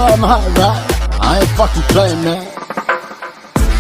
I'm hot, right? I ain't fucking playing, man.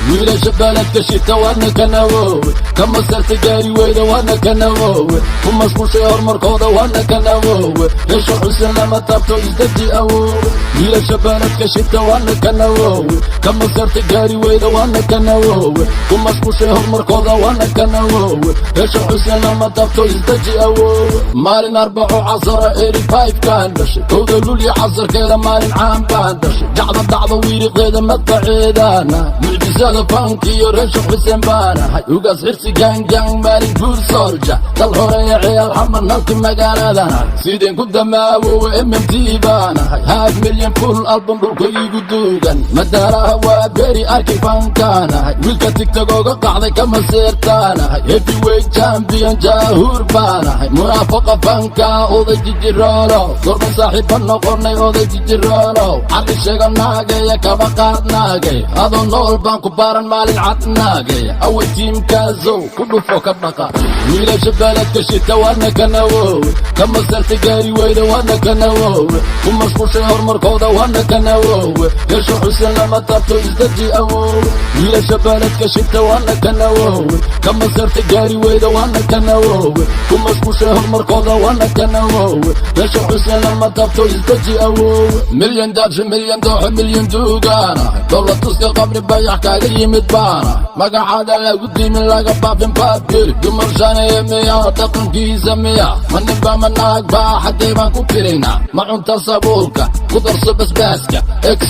wiilasha baladka shita waadna ka nawoowe ka masarta gaari weyda waadna ka nawoowe ku mashquushay horumarkooda waadna ka nawoowe yeesho xusen lama taabto isdaji awoowe wiilasha baladka shita waadna ka nawoowe ka masarta gaari weyda waadna ka nawoowe ku mashquushay horumarkooda waadna ka nawoowe yeesho xusen lama taabto isdaji awoowe maalin arbaco casara 85 kaan dhashay kowda lulya casarkeeda maalin caan baan dhashay jacda dhacda wiiriqeeda madbaceedaana mucjisada fankiyo reesho xuseen baanahay ugaas xirsi gaangaan maalin guur soorja dal horeeya ciyaar xamar nalki magaaladana sideen ku damaawowe MMT baanahay half million full album dhulka igu duugan madaaraha waa beri arki fankaanahay wiilka tigtag ooga qacday kama seertaanahay heavyweight champion jaahuur baanahay munaafaqa fanka oday jijiroolo gorban saaxiiba noqonay oday jijiroolo cali sheega naageya kaba qaad naagay adoo nool baan ku baran maalin cadnaagay away tiimkaasow ku dhufo ka dhaqa wiilasha baladka shita waadna ka nawoowe ka masarta gaari weyda waadna ka nawoowe ku mashquushay horumarkooda waadna ka nawoowe yeesho xusen lama taabto isdaji awoowe wiilasha baladka shita waadna ka nawoowe ka masarta gaari weyda waadna ka nawoowe ku mashquushay horumarkooda waadna ka nawoowe yeesho xusen lama taabto isdaji awoowe milyan daabsha milyan dooxo milyan duugaanahay dowlatuska qabri bayax kaaga yimid baana magacaada lagu dimin laga baafin baabir dumar shaneeye miya dhaqankiisa miya ma ninba ma naag baa xaggee baan ku tiraynaa ma cunta sabuulka ku darso basbaaska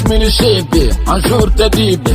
exminishiibi canshuurta dhiibe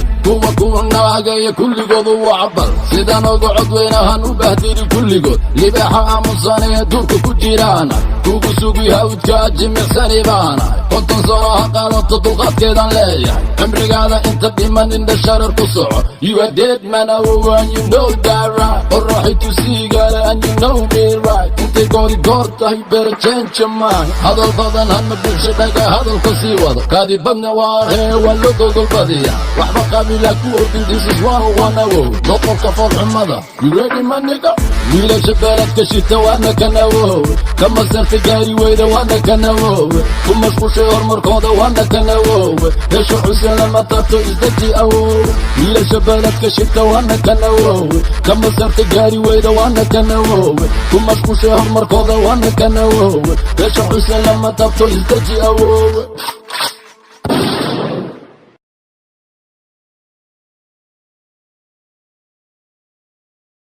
kuwa naagaya kulligoodu waa cabal sidaan oga codweynahan u bahdiri kulligood libaaxa aamusanee duurka ku jiraana kugu sugi hawdka jimicsani baanahay 50 sano ha qaadato dulqaadkeedan leeyahay cimrigaada inta dhiman indha sharar ku soco you are dead man and you know that right alright to see God and you know me right intay goori goortahay better change your mind hadal badan hadma bulsha dhaga hadalka sii wado kaadi badna waa hee waa loo gogolbadiya waxba qabiila ku ordin this is 101 doqorka foolxumada you ready my nigga wiilasha baladka shita waadna ka nawoowe ka masarta gaari weyda waadna ka nawoowe ku mashquushay horumarkooda waadna ka nawoowe yeesho xusen lama taabto isdaji awoowe wiilasha baladka shita waadna ka nawoowe ka masarta gaari weyda waadna ka nawoowe ku mashquushay horumarkooda waadna ka nawoowe yeesho xusen lama taabto isdaji awoowe